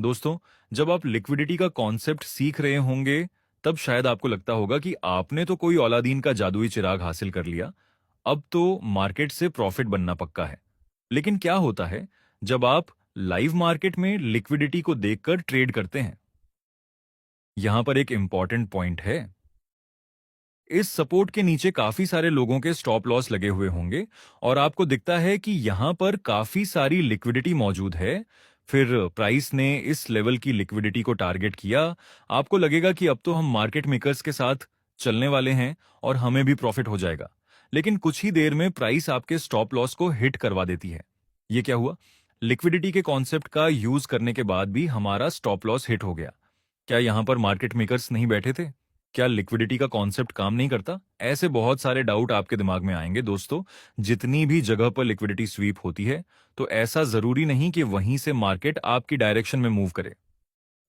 दोस्तों, जब आप लिक्विडिटी का कॉन्सेप्ट सीख रहे होंगे, तब शायद आपको लगता होगा कि आपने तो कोई औलादीन का जादुई चिराग हासिल कर लिया, अब तो मार्केट से प्रॉफिट बनना पक्का है। लेकिन क्या होता है जब आप लाइव मार्केट में लिक्विडिटी को देखकर ट्रेड करते हैं? यहां पर एक इंपॉर्टेंट पॉइंट है। इस सपोर्ट के नीचे काफी सारे लोगों के स्टॉप लॉस लगे हुए होंगे और आपको दिखता है कि यहां पर काफी सारी लिक्विडिटी मौजूद है। फिर प्राइस ने इस लेवल की लिक्विडिटी को टारगेट किया। आपको लगेगा कि अब तो हम मार्केट मेकर्स के साथ चलने वाले हैं और हमें भी प्रॉफिट हो जाएगा। लेकिन कुछ ही देर में प्राइस आपके स्टॉप लॉस को हिट करवा देती है। ये क्या हुआ? लिक्विडिटी के कॉन्सेप्ट का यूज करने के बाद भी हमारा स्टॉप लॉस हिट हो गया। क्या यहां पर मार्केट मेकर्स नहीं बैठे थे? क्या लिक्विडिटी का कॉन्सेप्ट काम नहीं करता? ऐसे बहुत सारे डाउट आपके दिमाग में आएंगे दोस्तों। जितनी भी जगह पर लिक्विडिटी स्वीप होती है, तो ऐसा जरूरी नहीं कि वहीं से मार्केट आपकी डायरेक्शन में मूव करे।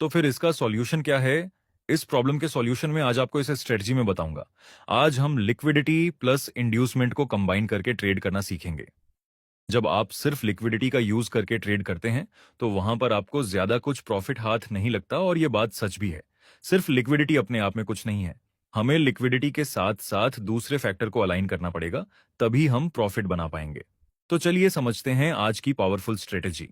तो फिर इसका सॉल्यूशन क्या है? इस प्रॉब्लम के सॉल्यूशन में आज आपको इस स्ट्रेटजी में बताऊंगा। आज हम लिक्विडिटी प्लस इंड्यूसमेंट को कंबाइन करके ट्रेड करना सीखेंगे। जब आप सिर्फ लिक्विडिटी का यूज करके ट्रेड करते हैं, तो वहां पर आपको ज्यादा कुछ प्रॉफिट हाथ नहीं लगता और यह बात सच भी है। सिर्फ लिक्विडिटी अपने आप में कुछ नहीं है। हमें लिक्विडिटी के साथ साथ दूसरे फैक्टर को अलाइन करना पड़ेगा, तभी हम प्रॉफिट बना पाएंगे। तो चलिए समझते हैं आज की पावरफुल स्ट्रेटेजी।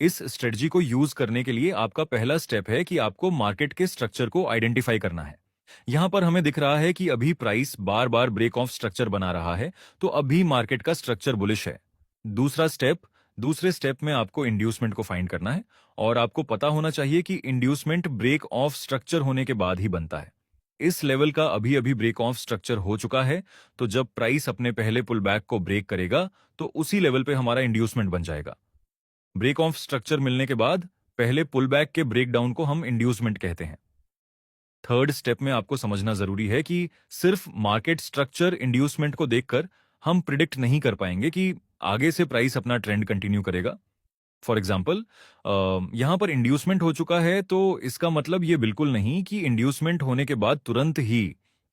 इस स्ट्रेटजी को यूज करने के लिए आपका पहला स्टेप है कि आपको मार्केट के स्ट्रक्चर को आइडेंटिफाई करना है। यहां पर हमें दिख रहा है कि अभी प्राइस बार बार ब्रेक ऑफ स्ट्रक्चर बना रहा है, तो अभी मार्केट का स्ट्रक्चर बुलिश है। दूसरा स्टेप दूसरे स्टेप में आपको इंड्यूसमेंट को फाइंड करना है और आपको पता होना चाहिए कि इंड्यूसमेंट ब्रेक ऑफ स्ट्रक्चर होने के बाद ही बनता है। इस लेवल का अभी अभी ब्रेक ऑफ स्ट्रक्चर हो चुका है, तो जब प्राइस अपने पहले पुल बैक को ब्रेक करेगा, तो उसी लेवल पे हमारा इंड्यूसमेंट बन जाएगा। ब्रेक ऑफ स्ट्रक्चर मिलने के बाद पहले पुल बैक के ब्रेक डाउन को हम इंड्यूसमेंट कहते हैं। थर्ड स्टेप में आपको समझना जरूरी है कि सिर्फ मार्केट स्ट्रक्चर इंड्यूसमेंट को देखकर हम प्रिडिक्ट नहीं कर पाएंगे कि आगे से प्राइस अपना ट्रेंड कंटिन्यू करेगा। फॉर एग्जाम्पल, यहां पर इंड्यूसमेंट हो चुका है, तो इसका मतलब ये बिल्कुल नहीं कि इंड्यूसमेंट होने के बाद तुरंत ही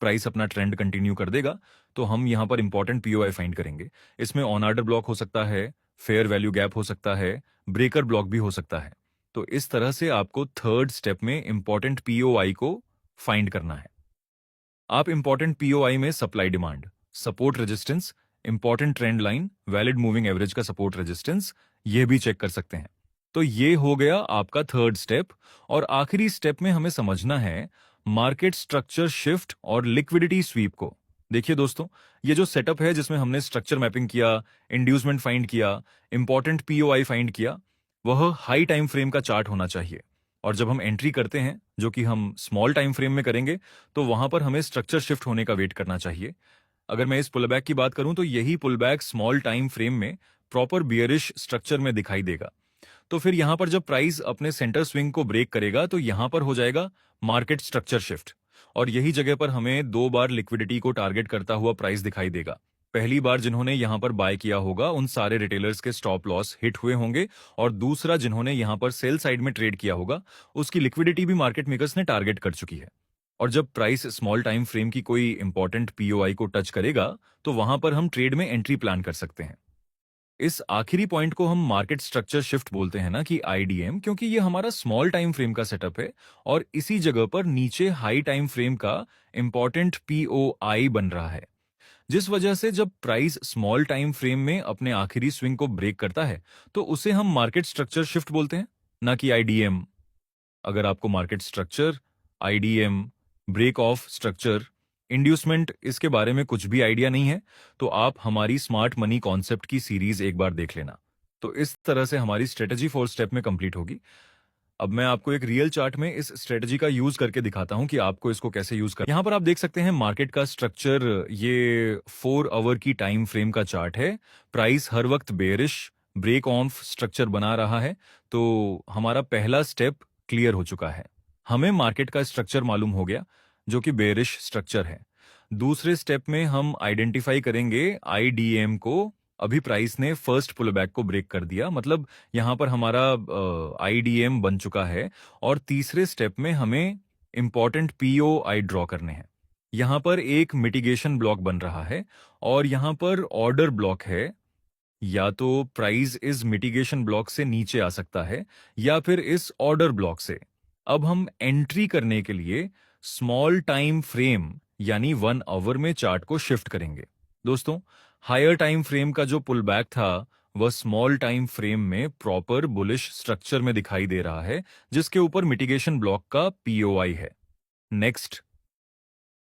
प्राइस अपना ट्रेंड कंटिन्यू कर देगा। तो हम यहां पर इंपॉर्टेंट पीओआई फाइंड करेंगे। इसमें ऑन ऑर्डर ब्लॉक हो सकता है, फेयर वैल्यू गैप हो सकता है, ब्रेकर ब्लॉक भी हो सकता है। तो इस तरह से आपको थर्ड स्टेप में इंपॉर्टेंट पीओआई को फाइंड करना है। आप इंपॉर्टेंट पीओआई में supply demand, support resistance, important trend line, valid moving average का सपोर्ट रेजिस्टेंस, ये भी चेक कर सकते हैं। तो ये हो गया आपका थर्ड स्टेप। और आखिरी स्टेप में हमें समझना है मार्केट स्ट्रक्चर शिफ्ट और लिक्विडिटी स्वीप को। देखिए दोस्तों, ये जो सेटअप है जिसमें हमने स्ट्रक्चर मैपिंग किया, इंड्यूसमेंट फाइंड किया, इंपॉर्टेंट पीओआई फाइंड किया, वह हाई टाइम फ्रेम का चार्ट होना चाहिए। और जब हम एंट्री करते हैं, जो कि हम स्मॉल टाइम फ्रेम में करेंगे, तो वहां पर हमें स्ट्रक्चर शिफ्ट होने का वेट करना चाहिए। अगर मैं इस पुलबैक की बात करूं, तो यही पुलबैक स्मॉल टाइम फ्रेम में प्रॉपर बियरिश स्ट्रक्चर में दिखाई देगा। तो फिर यहां पर जब प्राइस अपने सेंटर स्विंग को ब्रेक करेगा, तो यहां पर हो जाएगा मार्केट स्ट्रक्चर शिफ्ट। और यही जगह पर हमें दो बार लिक्विडिटी को टारगेट करता हुआ प्राइस दिखाई देगा। पहली बार जिन्होंने यहां पर बाय किया होगा, उन सारे रिटेलर्स के स्टॉप लॉस हिट हुए होंगे। और दूसरा, जिन्होंने यहां पर सेल साइड में ट्रेड किया होगा, उसकी लिक्विडिटी भी मार्केट मेकर्स ने टारगेट कर चुकी है। और जब प्राइस स्मॉल टाइम फ्रेम की कोई इंपॉर्टेंट पीओआई को टच करेगा, तो वहां पर हम ट्रेड में एंट्री प्लान कर सकते हैं। इस आखिरी पॉइंट को हम मार्केट स्ट्रक्चर शिफ्ट बोलते हैं ना, कि आईडीएम, क्योंकि ये हमारा स्मॉल टाइम फ्रेम का सेटअप है। और इसी जगह पर नीचे हाई टाइम फ्रेम का इंपॉर्टेंट पीओआई बन रहा है। जिस वजह से जब प्राइस स्मॉल टाइम फ्रेम में अपने आखिरी स्विंग को ब्रेक करता है, तो उसे हम मार्केट स्ट्रक्चर शिफ्ट बोलते हैं, ना कि आईडीएम। अगर आपको market structure, IDM, break of structure, inducement, इसके बारे में कुछ भी आइडिया नहीं है, तो आप हमारी स्मार्ट मनी कॉन्सेप्ट की सीरीज एक बार देख लेना। तो इस तरह से हमारी स्ट्रेटेजी 4 स्टेप में कंप्लीट होगी। अब मैं आपको एक रियल चार्ट में इस स्ट्रेटेजी का यूज करके दिखाता हूं कि आपको इसको कैसे यूज कर। यहां पर आप देख सकते हैं मार्केट का स्ट्रक्चर, ये 4 आवर की टाइम फ्रेम का चार्ट है। प्राइस हर वक्त बेरिश ब्रेक ऑफ स्ट्रक्चर बना रहा है। तो हमारा पहला स्टेप क्लियर हो चुका है। हमें मार्केट का स्ट्रक्चर मालूम हो गया, जो कि बेरिश स्ट्रक्चर है। दूसरे स्टेप में हम आइडेंटिफाई करेंगे आईडीएम को। अभी प्राइस ने फर्स्ट पुलबैक को ब्रेक कर दिया, मतलब यहां पर हमारा आईडीएम बन चुका है। और तीसरे स्टेप में हमें इंपॉर्टेंट पीओआई ड्रॉ करने हैं। यहां पर एक मिटिगेशन ब्लॉक बन रहा है और यहां पर ऑर्डर ब्लॉक है। या तो प्राइस इस मिटिगेशन ब्लॉक से नीचे आ सकता है या फिर इस ऑर्डर ब्लॉक से। अब हम एंट्री करने के लिए स्मॉल टाइम फ्रेम यानी 1 आवर में चार्ट को शिफ्ट करेंगे। दोस्तों, हायर टाइम फ्रेम का जो पुल बैक था वह स्मॉल टाइम फ्रेम में प्रॉपर बुलिश स्ट्रक्चर में दिखाई दे रहा है, जिसके ऊपर मिटिगेशन ब्लॉक का पीओआई है। नेक्स्ट,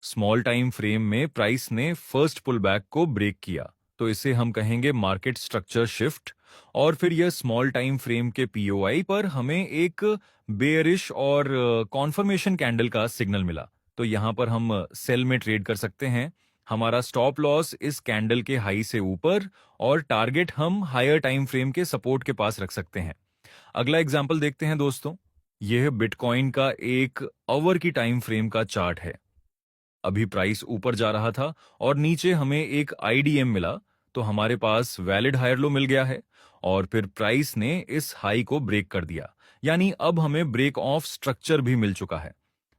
स्मॉल टाइम फ्रेम में प्राइस ने फर्स्ट पुल बैक को ब्रेक किया, तो इसे हम कहेंगे मार्केट स्ट्रक्चर शिफ्ट। और फिर यह स्मॉल टाइम फ्रेम के पीओआई पर हमें एक बेयरिश और कॉन्फर्मेशन कैंडल का सिग्नल मिला, तो यहां पर हम सेल में ट्रेड कर सकते हैं। हमारा स्टॉप लॉस इस कैंडल के हाई से ऊपर और टारगेट हम हायर टाइम फ्रेम के सपोर्ट के पास रख सकते हैं। अगला एग्जांपल देखते हैं दोस्तों। यह बिटकॉइन का एक आवर की टाइम फ्रेम का चार्ट है। अभी प्राइस ऊपर जा रहा था और नीचे हमें एक आईडीएम मिला, तो हमारे पास वैलिड हायर लो मिल गया है और फिर प्राइस ने इस हाई को ब्रेक कर दिया, यानी अब हमें ब्रेक ऑफ स्ट्रक्चर भी मिल चुका है।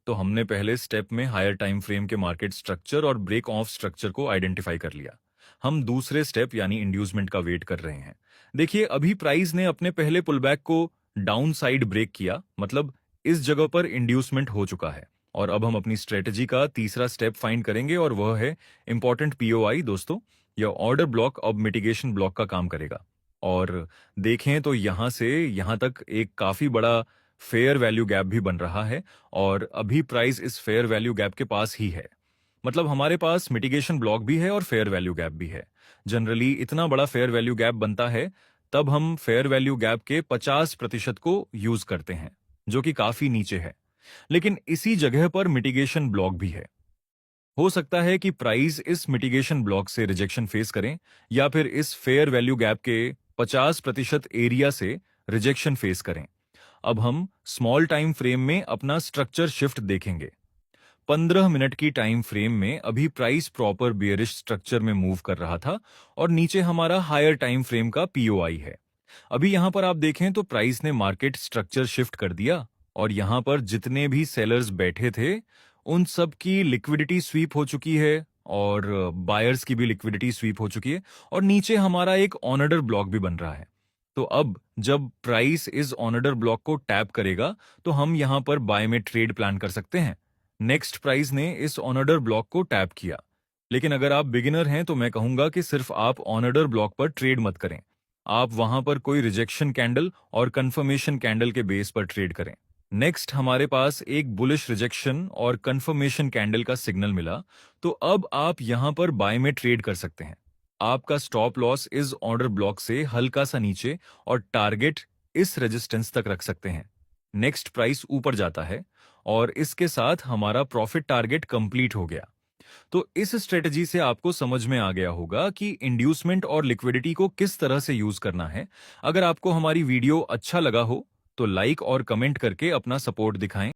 तो हमने पहले स्टेप में हायर टाइम फ्रेम के मार्केट स्ट्रक्चर और ब्रेक ऑफ स्ट्रक्चर को आइडेंटिफाई कर लिया। हम दूसरे स्टेप यानी इंड्यूसमेंट का वेट कर रहे हैं। देखिए, अभी प्राइस ने अपने पहले पुलबैक को डाउन साइड ब्रेक किया, मतलब इस जगह पर इंड्यूसमेंट हो चुका है। और अब हम अपनी स्ट्रेटजी का तीसरा स्टेप फाइंड करेंगे और वह है इंपॉर्टेंट पीओआई। दोस्तों, यह ऑर्डर ब्लॉक अब मिटिगेशन ब्लॉक का काम करेगा। और देखें तो यहां से यहां तक एक काफी बड़ा फेयर वैल्यू गैप भी बन रहा है और अभी प्राइस इस फेयर वैल्यू गैप के पास ही है। मतलब हमारे पास मिटिगेशन ब्लॉक भी है और फेयर वैल्यू गैप भी है। जनरली इतना बड़ा फेयर वैल्यू गैप बनता है तब हम फेयर वैल्यू गैप के 50% को यूज करते हैं, जो कि काफी नीचे है। लेकिन इसी जगह पर मिटिगेशन ब्लॉक भी है। हो सकता है कि प्राइस इस मिटिगेशन ब्लॉक से रिजेक्शन फेस करें या फिर इस फेयर वैल्यू गैप के 50% एरिया से रिजेक्शन फेस करें। अब हम स्मॉल टाइम फ्रेम में अपना स्ट्रक्चर शिफ्ट देखेंगे। 15 मिनट की टाइम फ्रेम में अभी प्राइस प्रॉपर बियरिश स्ट्रक्चर में मूव कर रहा था और नीचे हमारा हायर टाइम फ्रेम का पीओआई है। अभी यहां पर आप देखें तो प्राइस ने मार्केट स्ट्रक्चर शिफ्ट कर दिया और यहां पर जितने भी सेलर्स बैठे थे उन सब की लिक्विडिटी स्वीप हो चुकी है और बायर्स की भी लिक्विडिटी स्वीप हो चुकी है और नीचे हमारा एक ऑनर्डर ब्लॉक भी बन रहा है। तो अब जब प्राइस इस ऑनर्डर ब्लॉक को टैप करेगा तो हम यहां पर बाय में ट्रेड प्लान कर सकते हैं। नेक्स्ट, प्राइस ने इस ऑनर्डर ब्लॉक को टैप किया, लेकिन अगर आप बिगिनर हैं तो मैं कहूंगा कि सिर्फ आप ऑनर्डर ब्लॉक पर ट्रेड मत करें। आप वहां पर कोई रिजेक्शन कैंडल और कंफर्मेशन कैंडल के बेस पर ट्रेड करें। नेक्स्ट, हमारे पास एक बुलिश रिजेक्शन और कंफर्मेशन कैंडल का सिग्नल मिला, तो अब आप यहां पर बाय में ट्रेड कर सकते हैं। आपका स्टॉप लॉस इस ऑर्डर ब्लॉक से हल्का सा नीचे और टारगेट इस रेजिस्टेंस तक रख सकते हैं। नेक्स्ट, प्राइस ऊपर जाता है और इसके साथ हमारा प्रॉफिट टारगेट कंप्लीट हो गया। तो इस स्ट्रेटजी से आपको समझ में आ गया होगा कि इंड्यूसमेंट और लिक्विडिटी को किस तरह से यूज करना है। अगर आपको हमारी वीडियो अच्छा लगा हो तो लाइक और कमेंट करके अपना सपोर्ट दिखाएं।